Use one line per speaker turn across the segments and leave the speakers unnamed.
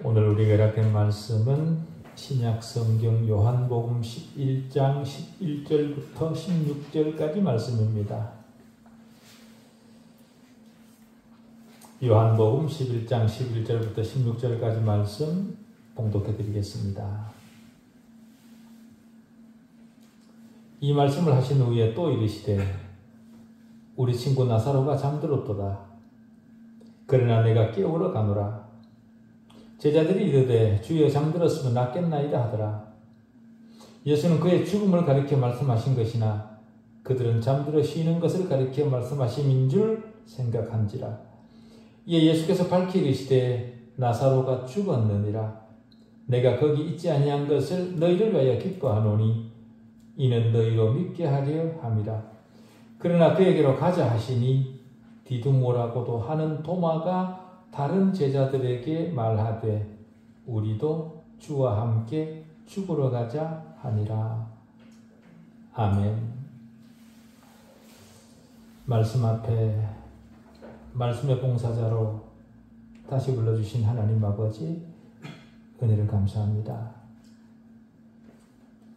오늘 우리가 읽은 말씀은 신약성경 요한복음 11장 11절부터 16절까지 말씀입니다. 요한복음 11장 11절부터 16절까지 말씀 봉독해 드리겠습니다. 이 말씀을 하신 후에 또 이르시되 우리 친구 나사로가 잠들었도다. 그러나 내가 깨우러 가노라. 제자들이 이르되 주여 잠들었으면 낫겠나이다 하더라. 예수는 그의 죽음을 가리켜 말씀하신 것이나 그들은 잠들어 쉬는 것을 가리켜 말씀하심인 줄 생각한지라. 이에 예수께서 밝히 이르시되 나사로가 죽었느니라. 내가 거기 있지 아니한 것을 너희를 위하여 기뻐하노니 이는 너희로 믿게 하려 함이라. 그러나 그에게로 가자 하시니 디두모라고도 하는 도마가 다른 제자들에게 말하되 우리도 주와 함께 죽으러 가자 하니라. 아멘. 말씀 앞에 말씀의 봉사자로 다시 불러주신 하나님 아버지 은혜를 감사합니다.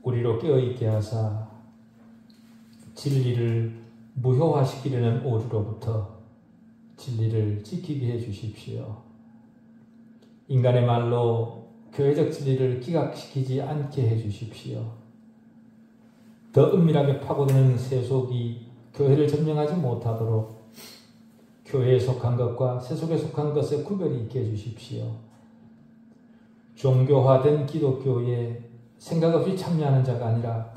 우리로 깨어있게 하사 진리를 무효화시키려는 오류로부터 진리를 지키게 해 주십시오. 인간의 말로 교회적 진리를 기각시키지 않게 해 주십시오. 더 은밀하게 파고드는 세속이 교회를 점령하지 못하도록 교회에 속한 것과 세속에 속한 것의 구별이 있게 해 주십시오. 종교화된 기독교에 생각 없이 참여하는 자가 아니라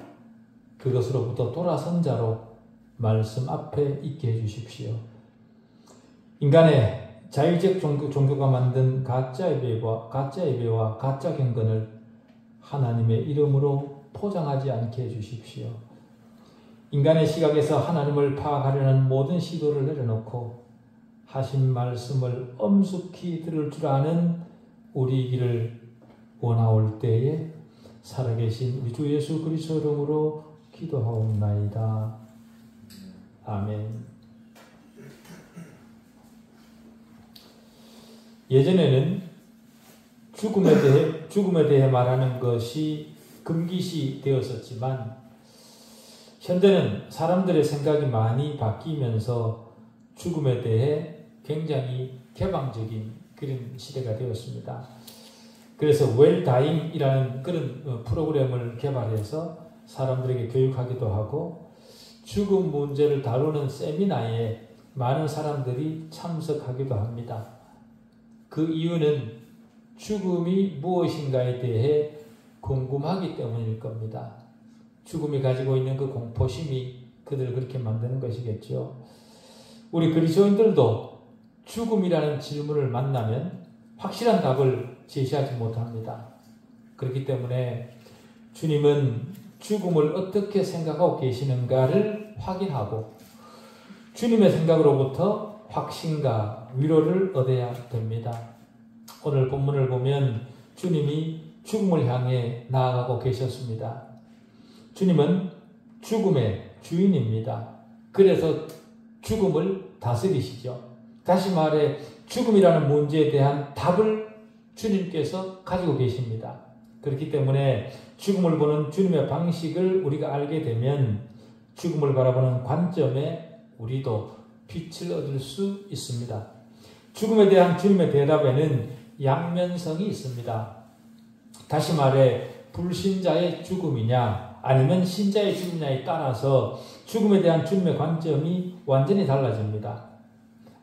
그것으로부터 돌아선 자로 말씀 앞에 있게 해 주십시오. 인간의 자의적 종교가 만든 가짜 예배와 가짜 경건을 하나님의 이름으로 포장하지 않게 해주십시오. 인간의 시각에서 하나님을 파악하려는 모든 시도를 내려놓고 하신 말씀을 엄숙히 들을 줄 아는 우리이기를 원하올 때에 살아계신 우리 주 예수 그리스도 이름으로 기도하옵나이다. 아멘. 예전에는 죽음에 대해 말하는 것이 금기시 되었었지만 현대는 사람들의 생각이 많이 바뀌면서 죽음에 대해 굉장히 개방적인 그런 시대가 되었습니다. 그래서 웰다잉이라는 그런 프로그램을 개발해서 사람들에게 교육하기도 하고 죽음 문제를 다루는 세미나에 많은 사람들이 참석하기도 합니다. 그 이유는 죽음이 무엇인가에 대해 궁금하기 때문일 겁니다. 죽음이 가지고 있는 그 공포심이 그들을 그렇게 만드는 것이겠죠. 우리 그리스도인들도 죽음이라는 질문을 만나면 확실한 답을 제시하지 못합니다. 그렇기 때문에 주님은 죽음을 어떻게 생각하고 계시는가를 확인하고 주님의 생각으로부터 확신과 위로를 얻어야 됩니다. 오늘 본문을 보면 주님이 죽음을 향해 나아가고 계셨습니다. 주님은 죽음의 주인입니다. 그래서 죽음을 다스리시죠. 다시 말해 죽음이라는 문제에 대한 답을 주님께서 가지고 계십니다. 그렇기 때문에 죽음을 보는 주님의 방식을 우리가 알게 되면 죽음을 바라보는 관점에 우리도 빛을 얻을 수 있습니다. 죽음에 대한 주님의 대답에는 양면성이 있습니다. 다시 말해 불신자의 죽음이냐 아니면 신자의 죽음이냐에 따라서 죽음에 대한 주님의 관점이 완전히 달라집니다.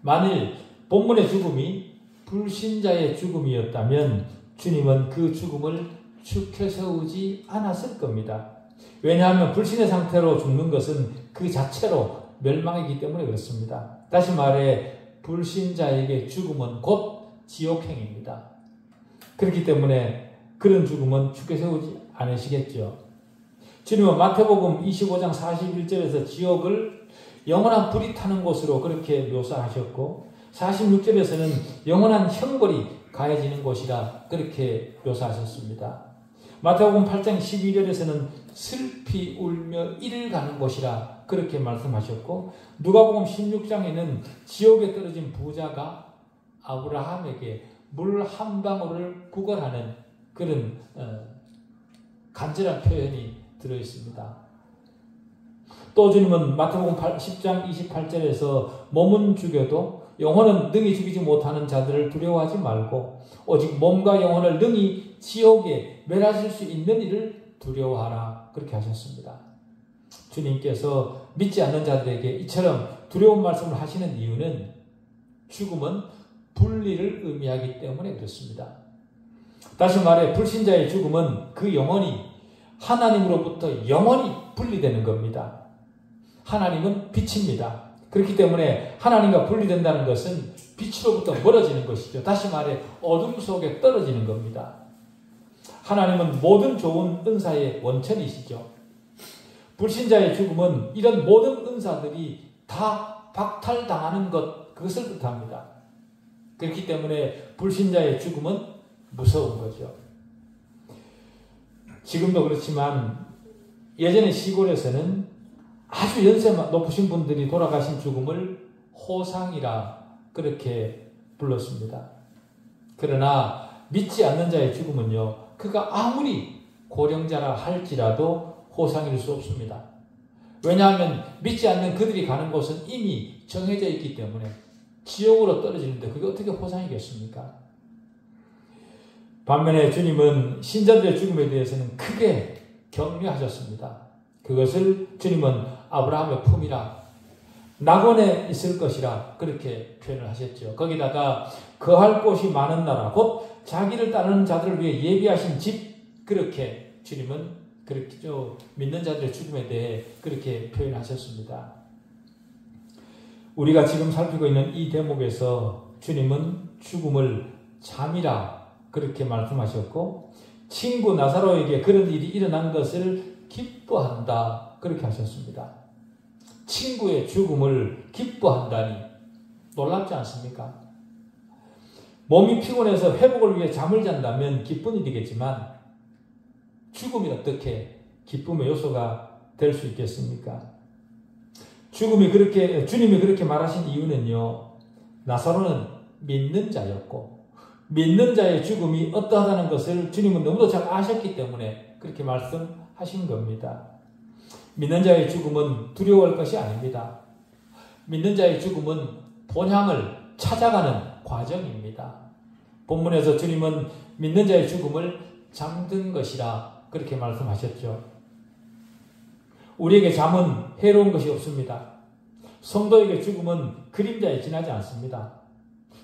만일 본문의 죽음이 불신자의 죽음이었다면 주님은 그 죽음을 축혀 세우지 않았을 겁니다. 왜냐하면 불신의 상태로 죽는 것은 그 자체로 멸망이기 때문에 그렇습니다. 다시 말해 불신자에게 죽음은 곧 지옥행입니다. 그렇기 때문에 그런 죽음은 축혀 세우지 않으시겠죠. 주님은 마태복음 25장 41절에서 지옥을 영원한 불이 타는 곳으로 그렇게 묘사하셨고 46절에서는 영원한 형벌이 가해지는 곳이라 그렇게 묘사하셨습니다. 마태복음 8장 12절에서는 슬피 울며 이를 가는 곳이라 그렇게 말씀하셨고 누가복음 16장에는 지옥에 떨어진 부자가 아브라함에게 물 한 방울을 구걸하는 그런 간절한 표현이 들어있습니다. 또 주님은 마태복음 10장 28절에서 몸은 죽여도 영혼은 능히 죽이지 못하는 자들을 두려워하지 말고 오직 몸과 영혼을 능히 지옥에 멸하실 수 있는 이를 두려워하라 그렇게 하셨습니다. 주님께서 믿지 않는 자들에게 이처럼 두려운 말씀을 하시는 이유는 죽음은 분리를 의미하기 때문에 그렇습니다. 다시 말해 불신자의 죽음은 그 영혼이 하나님으로부터 영원히 분리되는 겁니다. 하나님은 빛입니다. 그렇기 때문에 하나님과 분리된다는 것은 빛으로부터 멀어지는 것이죠. 다시 말해 어둠 속에 떨어지는 겁니다. 하나님은 모든 좋은 은사의 원천이시죠. 불신자의 죽음은 이런 모든 은사들이 다 박탈당하는 그것을 뜻합니다. 그렇기 때문에 불신자의 죽음은 무서운 거죠. 지금도 그렇지만 예전에 시골에서는 아주 연세 높으신 분들이 돌아가신 죽음을 호상이라 그렇게 불렀습니다. 그러나 믿지 않는 자의 죽음은요, 그가 아무리 고령자라 할지라도 호상일 수 없습니다. 왜냐하면 믿지 않는 그들이 가는 곳은 이미 정해져 있기 때문에 지옥으로 떨어지는데 그게 어떻게 호상이겠습니까? 반면에 주님은 신자들의 죽음에 대해서는 크게 격려하셨습니다. 그것을 주님은 아브라함의 품이라 낙원에 있을 것이라 그렇게 표현을 하셨죠. 거기다가 거할 곳이 많은 나라 곧 자기를 따르는 자들을 위해 예비하신 집 그렇게 주님은 그렇게 믿는 자들의 죽음에 대해 그렇게 표현하셨습니다. 우리가 지금 살피고 있는 이 대목에서 주님은 죽음을 잠이라 그렇게 말씀하셨고 친구 나사로에게 그런 일이 일어난 것을 기뻐한다 그렇게 하셨습니다. 친구의 죽음을 기뻐한다니 놀랍지 않습니까? 몸이 피곤해서 회복을 위해 잠을 잔다면 기쁜 일이겠지만 죽음이 어떻게 기쁨의 요소가 될 수 있겠습니까? 주님이 그렇게 말하신 이유는요, 나사로는 믿는 자였고 믿는 자의 죽음이 어떠하다는 것을 주님은 너무도 잘 아셨기 때문에 그렇게 말씀하신 겁니다. 믿는 자의 죽음은 두려워할 것이 아닙니다. 믿는 자의 죽음은 본향을 찾아가는 과정입니다. 본문에서 주님은 믿는 자의 죽음을 잠든 것이라 그렇게 말씀하셨죠. 우리에게 잠은 해로운 것이 없습니다. 성도에게 죽음은 그림자에 지나지 않습니다.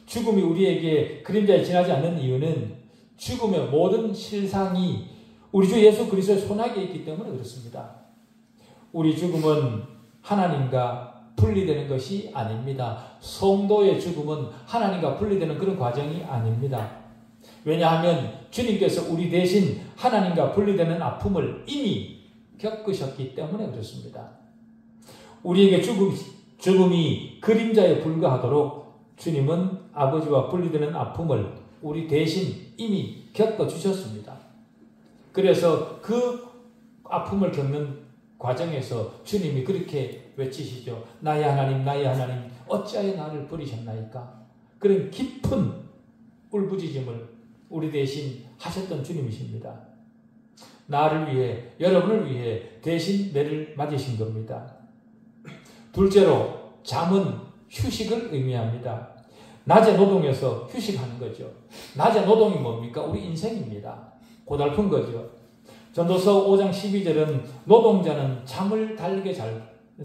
죽음이 우리에게 그림자에 지나지 않는 이유는 죽음의 모든 실상이 우리 주 예수 그리스도의 손아귀에 있기 때문에 그렇습니다. 우리 죽음은 하나님과 분리되는 것이 아닙니다. 성도의 죽음은 하나님과 분리되는 그런 과정이 아닙니다. 왜냐하면 주님께서 우리 대신 하나님과 분리되는 아픔을 이미 겪으셨기 때문에 그렇습니다. 우리에게 죽음이 그림자에 불과하도록 주님은 아버지와 분리되는 아픔을 우리 대신 이미 겪어주셨습니다. 그래서 그 아픔을 겪는 과정에서 주님이 그렇게 외치시죠. 나의 하나님, 나의 하나님, 어찌하여 나를 버리셨나이까? 그런 깊은 울부짖음을 우리 대신 하셨던 주님이십니다. 나를 위해, 여러분을 위해 대신 매를 맞으신 겁니다. 둘째로, 잠은 휴식을 의미합니다. 낮에 노동해서 휴식하는 거죠. 낮에 노동이 뭡니까? 우리 인생입니다. 고달픈 거죠. 전도서 5장 12절은 노동자는 잠을 달게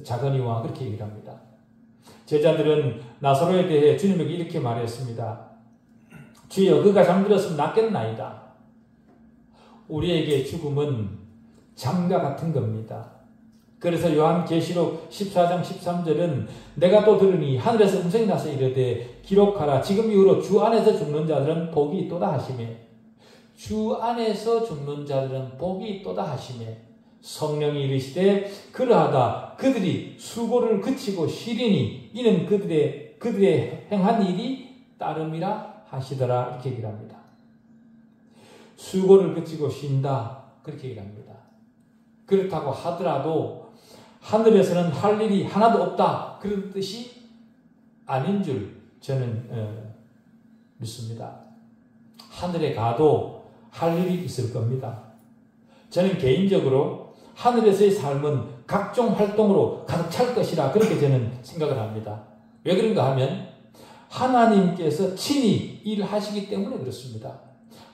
자거니와 그렇게 얘기를 합니다. 제자들은 나사로에 대해 주님에게 이렇게 말했습니다. 주여 그가 잠들었으면 낫겠나이다. 우리에게 죽음은 잠과 같은 겁니다. 그래서 요한계시록 14장 13절은 내가 또 들으니 하늘에서 음성이 나서 이르되 기록하라. 지금 이후로 주 안에서 죽는 자들은 복이 있도다 하시매 주 안에서 죽는 자들은 복이 있도다 하시매 성령이 이르시되 그러하다 그들이 수고를 그치고 쉬리니 이는 그들의 행한 일이 따름이라 하시더라 이렇게 얘기를 합니다. 수고를 그치고 쉰다 그렇게 얘기를 합니다. 그렇다고 하더라도 하늘에서는 할 일이 하나도 없다 그런 뜻이 아닌 줄 저는 믿습니다. 하늘에 가도 할 일이 있을 겁니다. 저는 개인적으로 하늘에서의 삶은 각종 활동으로 가득 찰 것이라 그렇게 저는 생각을 합니다. 왜 그런가 하면 하나님께서 친히 일하시기 때문에 그렇습니다.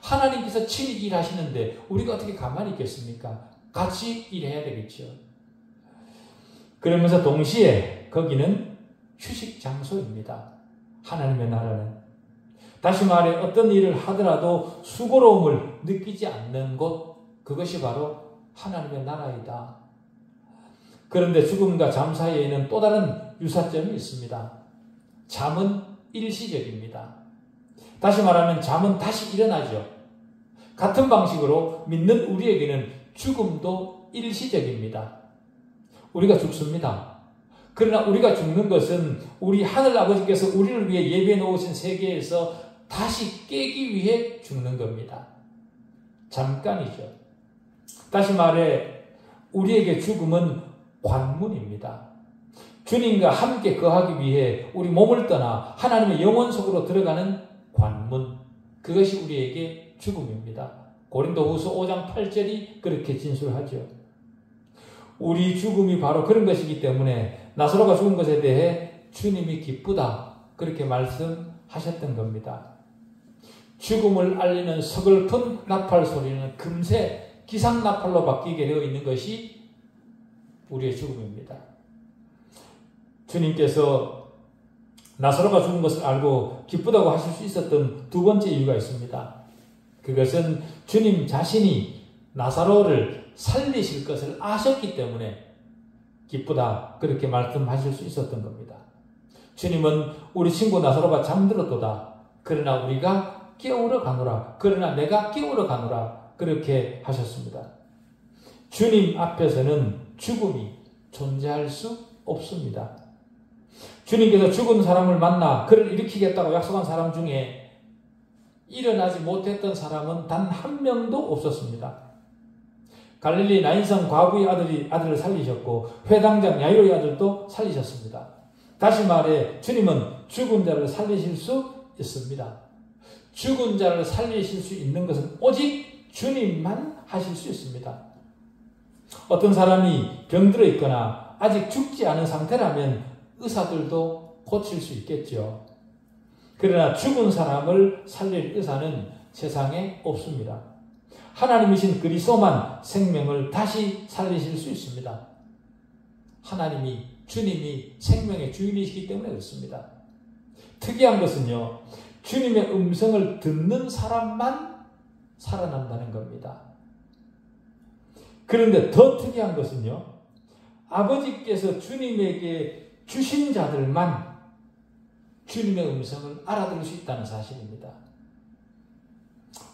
하나님께서 친히 일하시는데 우리가 어떻게 가만히 있겠습니까? 같이 일해야 되겠죠. 그러면서 동시에 거기는 휴식 장소입니다. 하나님의 나라는. 다시 말해 어떤 일을 하더라도 수고로움을 느끼지 않는 곳, 그것이 바로 하나님의 나라이다. 그런데 죽음과 잠 사이에는 또 다른 유사점이 있습니다. 잠은 일시적입니다. 다시 말하면 잠은 다시 일어나죠. 같은 방식으로 믿는 우리에게는 죽음도 일시적입니다. 우리가 죽습니다. 그러나 우리가 죽는 것은 우리 하늘 아버지께서 우리를 위해 예배해 놓으신 세계에서 다시 깨기 위해 죽는 겁니다. 잠깐이죠. 다시 말해 우리에게 죽음은 관문입니다. 주님과 함께 거하기 위해 우리 몸을 떠나 하나님의 영혼 속으로 들어가는 관문, 그것이 우리에게 죽음입니다. 고린도후서 5장 8절이 그렇게 진술하죠. 우리 죽음이 바로 그런 것이기 때문에 나사로가 죽은 것에 대해 주님이 기쁘다 그렇게 말씀하셨던 겁니다. 죽음을 알리는 서글픈 나팔 소리는 금세 기상나팔로 바뀌게 되어 있는 것이 우리의 죽음입니다. 주님께서 나사로가 죽은 것을 알고 기쁘다고 하실 수 있었던 두 번째 이유가 있습니다. 그것은 주님 자신이 나사로를 살리실 것을 아셨기 때문에 기쁘다 그렇게 말씀하실 수 있었던 겁니다. 주님은 우리 친구 나사로가 잠들었도다. 그러나 우리가 깨우러 가노라. 그러나 내가 깨우러 가노라. 그렇게 하셨습니다. 주님 앞에서는 죽음이 존재할 수 없습니다. 주님께서 죽은 사람을 만나 그를 일으키겠다고 약속한 사람 중에 일어나지 못했던 사람은 단 한 명도 없었습니다. 갈릴리 나인성 과부의 아들을 살리셨고 회당장 야이로의 아들도 살리셨습니다. 다시 말해 주님은 죽은 자를 살리실 수 있습니다. 죽은 자를 살리실 수 있는 것은 오직 주님만 하실 수 있습니다. 어떤 사람이 병들어 있거나 아직 죽지 않은 상태라면 의사들도 고칠 수 있겠죠. 그러나 죽은 사람을 살릴 의사는 세상에 없습니다. 하나님이신 그리스도만 생명을 다시 살리실 수 있습니다. 하나님이, 주님이 생명의 주인이시기 때문에 그렇습니다. 특이한 것은요, 주님의 음성을 듣는 사람만 살아난다는 겁니다. 그런데 더 특이한 것은요, 아버지께서 주님에게 주신 자들만 주님의 음성을 알아들을 수 있다는 사실입니다.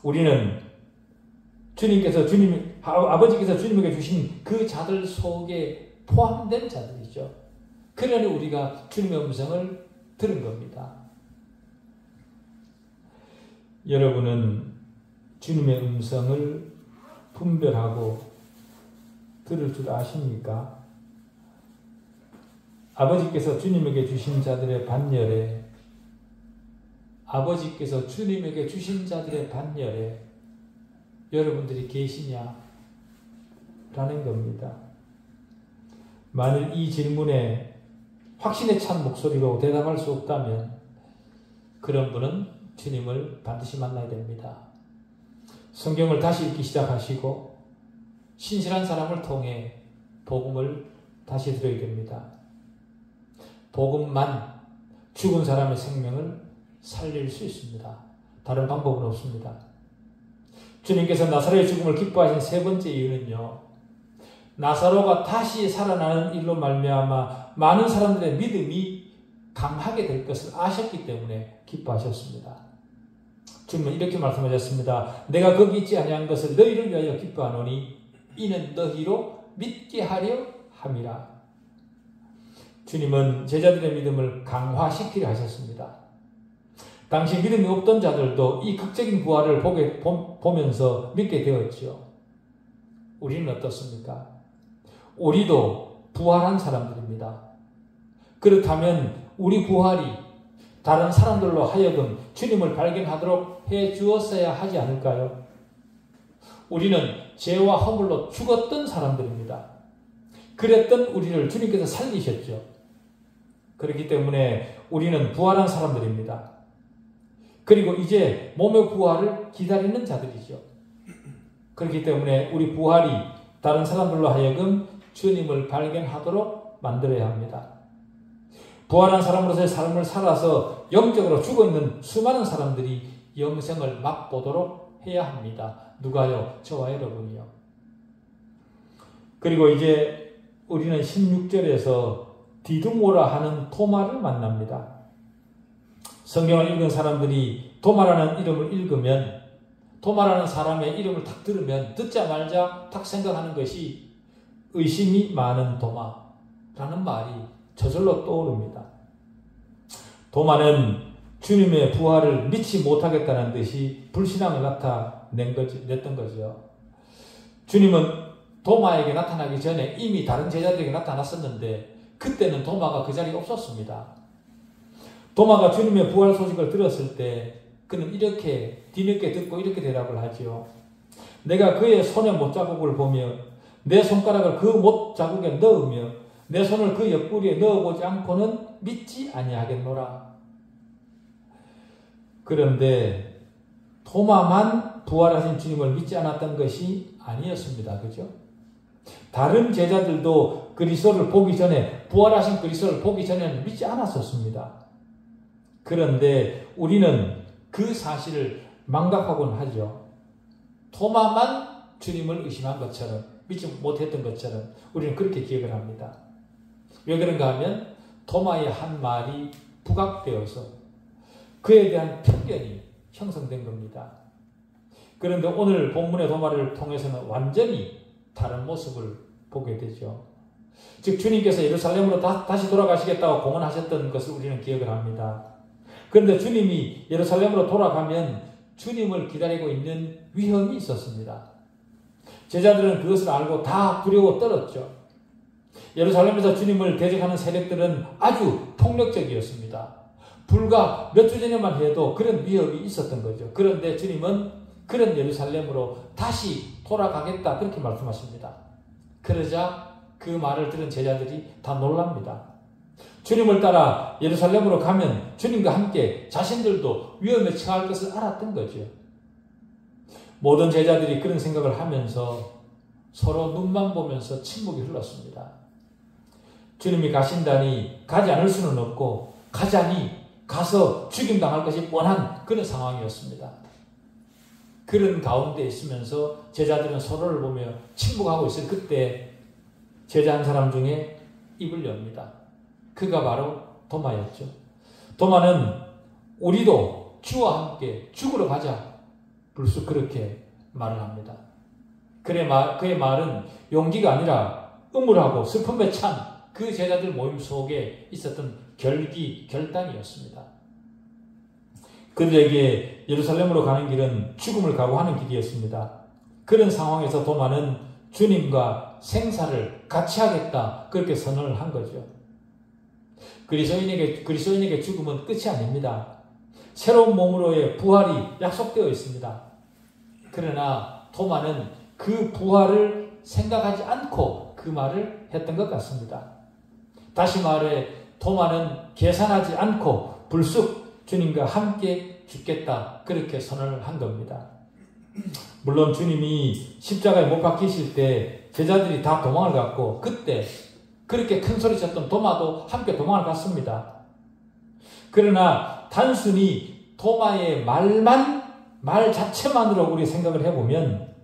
우리는 아버지께서 주님에게 주신 그 자들 속에 포함된 자들이죠. 그러니 우리가 주님의 음성을 들은 겁니다. 여러분은 주님의 음성을 분별하고 들을 줄 아십니까? 아버지께서 주님에게 주신 자들의 반열에, 아버지께서 주님에게 주신 자들의 반열에 여러분들이 계시냐? 라는 겁니다. 만일 이 질문에 확신에 찬 목소리로 대답할 수 없다면 그런 분은 주님을 반드시 만나야 됩니다. 성경을 다시 읽기 시작하시고 신실한 사람을 통해 복음을 다시 들어야 됩니다. 복음만 죽은 사람의 생명을 살릴 수 있습니다. 다른 방법은 없습니다. 주님께서 나사로의 죽음을 기뻐하신 세 번째 이유는요, 나사로가 다시 살아나는 일로 말미암아 많은 사람들의 믿음이 강하게 될 것을 아셨기 때문에 기뻐하셨습니다. 주님은 이렇게 말씀하셨습니다. 내가 거기 있지 아니한 것을 너희를 위하여 기뻐하노니 이는 너희로 믿게 하려 함이라. 주님은 제자들의 믿음을 강화시키려 하셨습니다. 당시 믿음이 없던 자들도 이 극적인 부활을 보면서 믿게 되었죠. 우리는 어떻습니까? 우리도 부활한 사람들입니다. 그렇다면 우리 부활이 다른 사람들로 하여금 주님을 발견하도록 해 주었어야 하지 않을까요? 우리는 죄와 허물로 죽었던 사람들입니다. 그랬던 우리를 주님께서 살리셨죠. 그렇기 때문에 우리는 부활한 사람들입니다. 그리고 이제 몸의 부활을 기다리는 자들이죠. 그렇기 때문에 우리 부활이 다른 사람들로 하여금 주님을 발견하도록 만들어야 합니다. 부활한 사람으로서의 삶을 살아서 영적으로 죽어있는 수많은 사람들이 영생을 맛보도록 해야 합니다. 누가요? 저와 여러분이요. 그리고 이제 우리는 16절에서 디두모라 하는 토마를 만납니다. 성경을 읽은 사람들이 토마라는 이름을 읽으면, 토마라는 사람의 이름을 딱 들으면 듣자마자 딱 생각하는 것이 의심이 많은 도마라는 말이 저절로 떠오릅니다. 도마는 주님의 부활을 믿지 못하겠다는 듯이 불신앙을 냈던 거죠. 주님은 도마에게 나타나기 전에 이미 다른 제자들에게 나타났었는데 그때는 도마가 그 자리에 없었습니다. 도마가 주님의 부활 소식을 들었을 때 그는 이렇게 뒤늦게 듣고 이렇게 대답을 하지요. 내가 그의 손의 못자국을 보며 내 손가락을 그 못자국에 넣으며 내 손을 그 옆구리에 넣어보지 않고는 믿지 아니하겠노라. 그런데 도마만 부활하신 주님을 믿지 않았던 것이 아니었습니다. 그죠? 다른 제자들도 그리스도를 보기 전에, 부활하신 그리스도를 보기 전에는 믿지 않았었습니다. 그런데 우리는 그 사실을 망각하곤 하죠. 도마만 주님을 의심한 것처럼, 믿지 못했던 것처럼 우리는 그렇게 기억을 합니다. 왜 그런가 하면 도마의 한 말이 부각되어서 그에 대한 편견이 형성된 겁니다. 그런데 오늘 본문의 도마를 통해서는 완전히 다른 모습을 보게 되죠. 즉 주님께서 예루살렘으로 다시 돌아가시겠다고 공언하셨던 것을 우리는 기억을 합니다. 그런데 주님이 예루살렘으로 돌아가면 주님을 기다리고 있는 위험이 있었습니다. 제자들은 그것을 알고 다 두려워 떨었죠. 예루살렘에서 주님을 대적하는 세력들은 아주 폭력적이었습니다. 불과 몇 주 전에만 해도 그런 위협이 있었던 거죠. 그런데 주님은 그런 예루살렘으로 다시 돌아가겠다 그렇게 말씀하십니다. 그러자 그 말을 들은 제자들이 다 놀랍니다. 주님을 따라 예루살렘으로 가면 주님과 함께 자신들도 위험에 처할 것을 알았던 거죠. 모든 제자들이 그런 생각을 하면서 서로 눈만 보면서 침묵이 흘렀습니다. 주님이 가신다니 가지 않을 수는 없고 가자니 가서 죽임당할 것이 뻔한 그런 상황이었습니다. 그런 가운데 있으면서 제자들은 서로를 보며 침묵하고 있을 그때 제자 한 사람 중에 입을 엽니다. 그가 바로 도마였죠. 도마는 우리도 주와 함께 죽으러 가자. 불쑥 그렇게 말을 합니다. 그의 말은 용기가 아니라 음울하고 슬픔에 찬 그 제자들 모임 속에 있었던 결단이었습니다. 그들에게 예루살렘으로 가는 길은 죽음을 각오하는 길이었습니다. 그런 상황에서 도마는 주님과 생사를 같이 하겠다 그렇게 선언을 한 거죠. 그리스도인에게 죽음은 끝이 아닙니다. 새로운 몸으로의 부활이 약속되어 있습니다. 그러나 도마는 그 부활을 생각하지 않고 그 말을 했던 것 같습니다. 다시 말해 도마는 계산하지 않고 불쑥 주님과 함께 죽겠다 그렇게 선언을 한 겁니다. 물론 주님이 십자가에 못 박히실 때 제자들이 다 도망을 갔고 그때 그렇게 큰 소리 쳤던 도마도 함께 도망을 갔습니다. 그러나 단순히 도마의 말 자체만으로 우리 생각을 해보면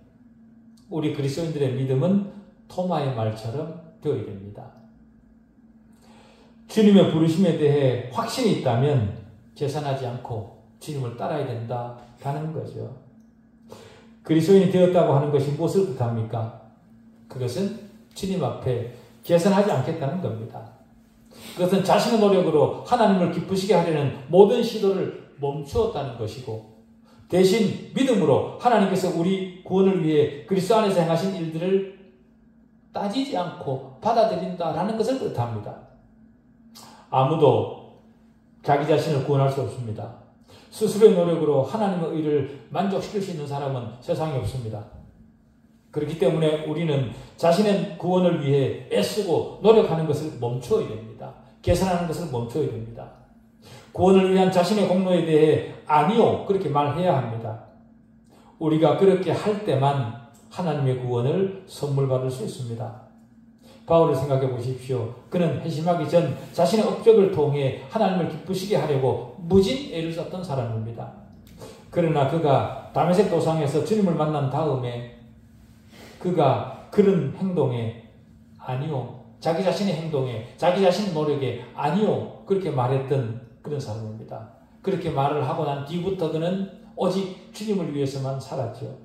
우리 그리스도인들의 믿음은 도마의 말처럼 되어야 됩니다. 주님의 부르심에 대해 확신이 있다면 계산하지 않고 주님을 따라야 된다라는 거죠. 그리스도인이 되었다고 하는 것이 무엇을 뜻합니까? 그것은 주님 앞에 계산하지 않겠다는 겁니다. 그것은 자신의 노력으로 하나님을 기쁘시게 하려는 모든 시도를 멈추었다는 것이고 대신 믿음으로 하나님께서 우리 구원을 위해 그리스도 안에서 행하신 일들을 따지지 않고 받아들인다라는 것을 뜻합니다. 아무도 자기 자신을 구원할 수 없습니다. 스스로의 노력으로 하나님의 의를 만족시킬 수 있는 사람은 세상에 없습니다. 그렇기 때문에 우리는 자신의 구원을 위해 애쓰고 노력하는 것을 멈춰야 됩니다. 개선하는 것을 멈춰야 됩니다. 구원을 위한 자신의 공로에 대해 아니요 그렇게 말해야 합니다. 우리가 그렇게 할 때만 하나님의 구원을 선물 받을 수 있습니다. 바울을 생각해 보십시오. 그는 회심하기 전 자신의 업적을 통해 하나님을 기쁘시게 하려고 무진 애를 썼던 사람입니다. 그러나 그가 다메섹 도상에서 주님을 만난 다음에 그가 그런 행동에 아니요, 자기 자신의 행동에, 자기 자신의 노력에 아니요 그렇게 말했던 그런 사람입니다. 그렇게 말을 하고 난 뒤부터 그는 오직 주님을 위해서만 살았죠.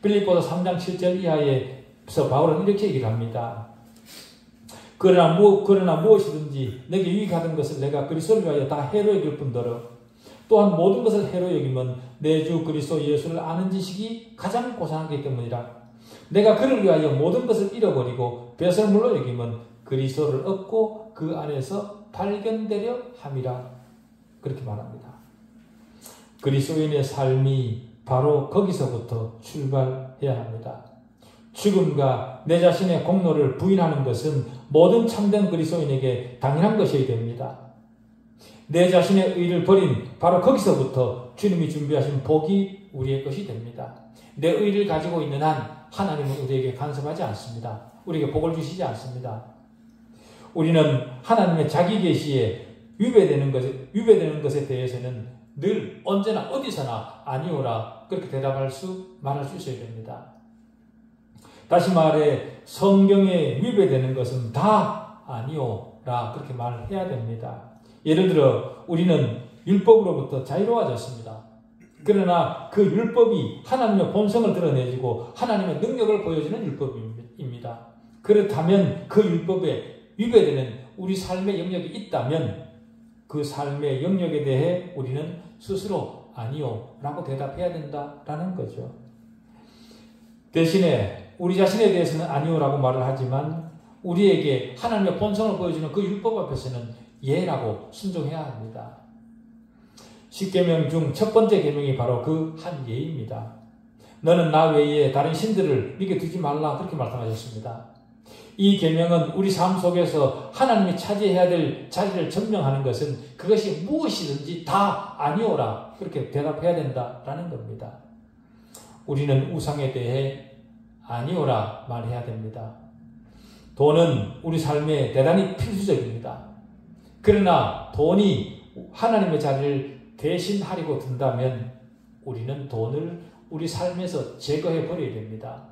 빌립보서 3장 7절 이하에서 바울은 이렇게 얘기를 합니다. 그러나 무엇이든지 내게 유익하던 것을 내가 그리스도를 위하여 다 해로 여길 뿐더러 또한 모든 것을 해로 여기면 내 주 그리스도 예수를 아는 지식이 가장 고상하기 때문이라. 내가 그를 위하여 모든 것을 잃어버리고 배설물로 여기면 그리스도를 얻고 그 안에서 발견되려 함이라. 그렇게 말합니다. 그리스도인의 삶이 바로 거기서부터 출발해야 합니다. 죽음과 내 자신의 공로를 부인하는 것은 모든 참된 그리스도인에게 당연한 것이어야 됩니다. 내 자신의 의를 버린 바로 거기서부터 주님이 준비하신 복이 우리의 것이 됩니다. 내 의를 가지고 있는 한 하나님은 우리에게 간섭하지 않습니다. 우리에게 복을 주시지 않습니다. 우리는 하나님의 자기 계시에 위배되는 것에 대해서는 늘 언제나 어디서나 아니오라 그렇게 말할 수 있어야 됩니다. 다시 말해 성경에 위배되는 것은 다 아니오라 그렇게 말을 해야 됩니다. 예를 들어 우리는 율법으로부터 자유로워졌습니다. 그러나 그 율법이 하나님의 본성을 드러내주고 하나님의 능력을 보여주는 율법입니다. 그렇다면 그 율법에 위배되는 우리 삶의 영역이 있다면 그 삶의 영역에 대해 우리는 스스로 아니요 라고 대답해야 된다라는 거죠. 대신에 우리 자신에 대해서는 아니요 라고 말을 하지만 우리에게 하나님의 본성을 보여주는 그 율법 앞에서는 예라고 순종해야 합니다. 10계명 중 첫 번째 계명이 바로 그 한 예입니다. 너는 나 외에 다른 신들을 믿게 두지 말라 그렇게 말씀하셨습니다. 이 계명은 우리 삶 속에서 하나님이 차지해야 될 자리를 증명하는 것은 그것이 무엇이든지 다 아니오라 그렇게 대답해야 된다라는 겁니다. 우리는 우상에 대해 아니오라 말해야 됩니다. 돈은 우리 삶에 대단히 필수적입니다. 그러나 돈이 하나님의 자리를 대신하려고 든다면 우리는 돈을 우리 삶에서 제거해 버려야 됩니다.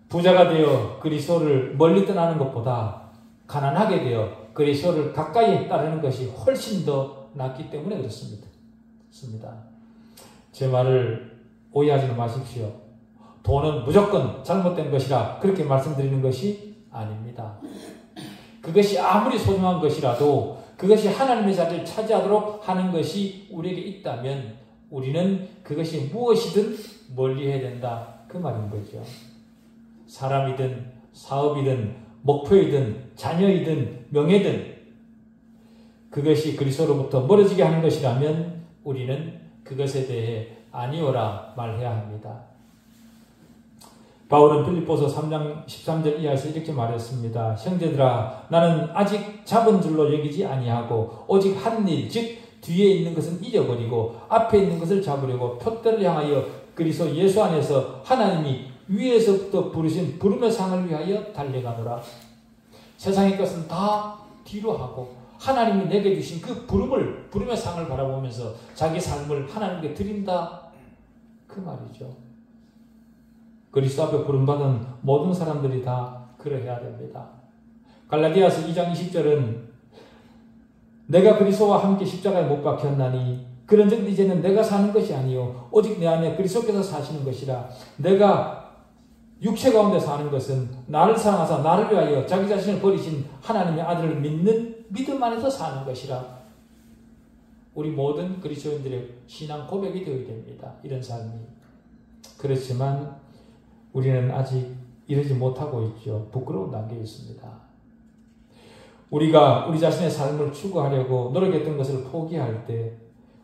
부자가 되어 그리스도를 멀리 떠나는 것보다 가난하게 되어 그리스도를 가까이 따르는 것이 훨씬 더 낫기 때문에 그렇습니다. 제 말을 오해하지 마십시오. 돈은 무조건 잘못된 것이라 그렇게 말씀드리는 것이 아닙니다. 그것이 아무리 소중한 것이라도 그것이 하나님의 자리를 차지하도록 하는 것이 우리에게 있다면 우리는 그것이 무엇이든 멀리해야 된다 그 말인 거죠. 사람이든 사업이든 목표이든 자녀이든 명예든 그것이 그리스도로부터 멀어지게 하는 것이라면 우리는 그것에 대해 아니오라 말해야 합니다. 바울은 빌립보서 3장 13절 이하에서 이렇게 말했습니다. 형제들아 나는 아직 잡은 줄로 여기지 아니하고 오직 한 일 즉 뒤에 있는 것은 잊어버리고 앞에 있는 것을 잡으려고 표대를 향하여 그리스도 예수 안에서 하나님이 위에서부터 부르신 부름의 상을 위하여 달려가노라. 세상의 것은 다 뒤로 하고 하나님이 내게 주신 그 부름의 상을 바라보면서 자기 삶을 하나님께 드린다 그 말이죠. 그리스도 앞에 부름받은 모든 사람들이 다 그러해야 됩니다. 갈라디아서 2장 20절은 내가 그리스도와 함께 십자가에 못 박혔나니 그런즉 이제는 내가 사는 것이 아니요 오직 내 안에 그리스도께서 사시는 것이라. 내가 육체 가운데 사는 것은 나를 사랑하사 나를 위하여 자기 자신을 버리신 하나님의 아들을 믿는 믿음 안에서 사는 것이라. 우리 모든 그리스도인들의 신앙 고백이 되어야 됩니다. 이런 삶이. 그렇지만 우리는 아직 이러지 못하고 있죠. 부끄러운 단계에 있습니다. 우리가 우리 자신의 삶을 추구하려고 노력했던 것을 포기할 때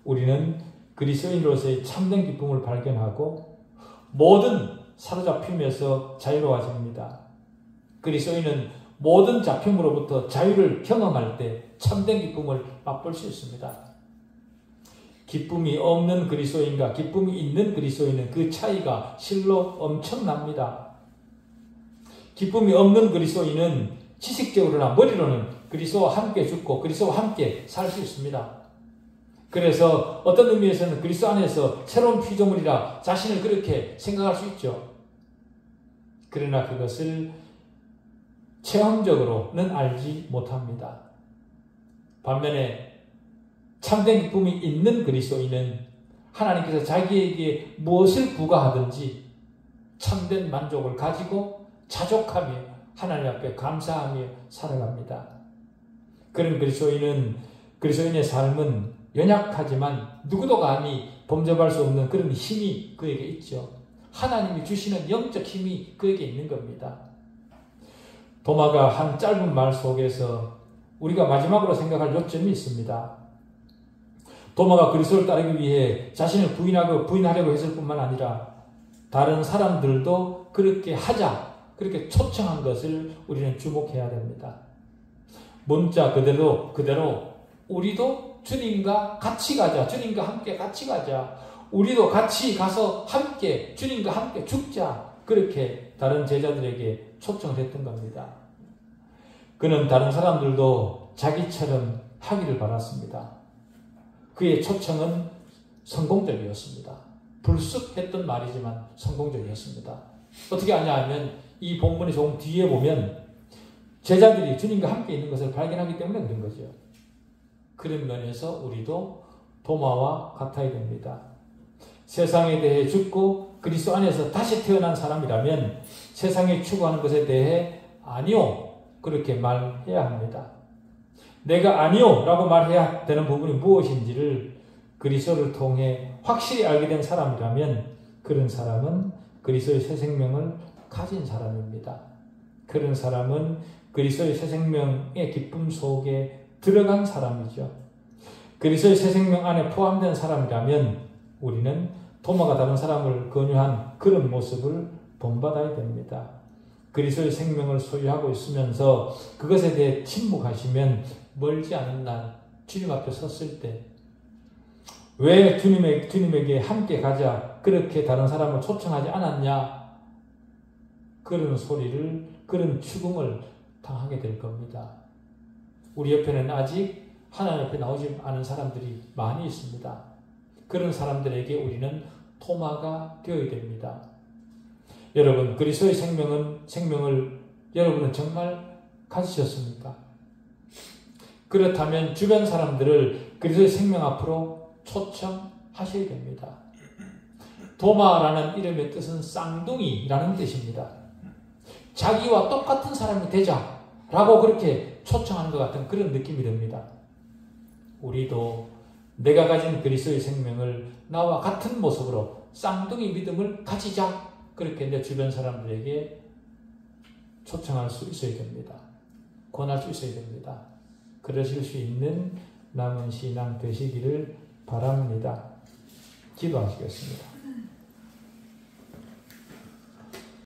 우리는 그리스도인으로서의 참된 기쁨을 발견하고 모든 사로잡힘에서 자유로워집니다. 그리스도인은 모든 잡힘으로부터 자유를 경험할 때 참된 기쁨을 맛볼 수 있습니다. 기쁨이 없는 그리스도인과 기쁨이 있는 그리스도인은 그 차이가 실로 엄청납니다. 기쁨이 없는 그리스도인은 지식적으로나 머리로는 그리스도와 함께 죽고 그리스도와 함께 살 수 있습니다. 그래서 어떤 의미에서는 그리스도 안에서 새로운 피조물이라 자신을 그렇게 생각할 수 있죠. 그러나 그것을 체험적으로는 알지 못합니다. 반면에 참된 기쁨이 있는 그리스도인은 하나님께서 자기에게 무엇을 부과하든지 참된 만족을 가지고 자족하며 하나님 앞에 감사하며 살아갑니다. 그런 그리스도인의 삶은 연약하지만 누구도 감히 범접할 수 없는 그런 힘이 그에게 있죠. 하나님이 주시는 영적 힘이 그에게 있는 겁니다. 도마가 한 짧은 말 속에서 우리가 마지막으로 생각할 요점이 있습니다. 도마가 그리스도를 따르기 위해 자신을 부인하려고 했을 뿐만 아니라 다른 사람들도 그렇게 하자, 그렇게 초청한 것을 우리는 주목해야 됩니다. 문자 그대로 우리도 주님과 같이 가자, 주님과 함께 같이 가자, 우리도 같이 가서 함께 주님과 함께 죽자, 그렇게 다른 제자들에게 초청을 했던 겁니다. 그는 다른 사람들도 자기처럼 하기를 바랐습니다. 그의 초청은 성공적이었습니다. 불쑥했던 말이지만 성공적이었습니다. 어떻게 하냐 하면 이 본문의 조금 뒤에 보면 제자들이 주님과 함께 있는 것을 발견하기 때문에 그런 거죠. 그런 면에서 우리도 도마와 같아야 됩니다. 세상에 대해 죽고 그리스도 안에서 다시 태어난 사람이라면 세상에 추구하는 것에 대해 아니요, 그렇게 말해야 합니다. 내가 아니요 라고 말해야 되는 부분이 무엇인지를 그리스도를 통해 확실히 알게 된 사람이라면 그런 사람은 그리스도의 새 생명을 가진 사람입니다. 그런 사람은 그리스도의 새 생명의 기쁨 속에 들어간 사람이죠. 그리스도의 새 생명 안에 포함된 사람이라면 우리는 도마가 다른 사람을 권유한 그런 모습을 본받아야 됩니다. 그리스도의 생명을 소유하고 있으면서 그것에 대해 침묵하시면 멀지 않은 날 주님 앞에 섰을 때 왜 주님에게 함께 가자 그렇게 다른 사람을 초청하지 않았냐, 그런 소리를, 그런 추궁을 당하게 될 겁니다. 우리 옆에는 아직 하나님 앞에 나오지 않은 사람들이 많이 있습니다. 그런 사람들에게 우리는 토마가 되어야 됩니다. 여러분, 그리스도의 생명을 여러분은 정말 가지셨습니까? 그렇다면 주변 사람들을 그리스도의 생명 앞으로 초청하셔야 됩니다. 도마라는 이름의 뜻은 쌍둥이라는 뜻입니다. 자기와 똑같은 사람이 되자라고 그렇게 초청하는 것 같은 그런 느낌이 듭니다. 우리도 내가 가진 그리스도의 생명을 나와 같은 모습으로 쌍둥이 믿음을 가지자, 그렇게 내 주변 사람들에게 초청할 수 있어야 됩니다. 권할 수 있어야 됩니다. 그러실 수 있는 남은 신앙 되시기를 바랍니다. 기도하시겠습니다.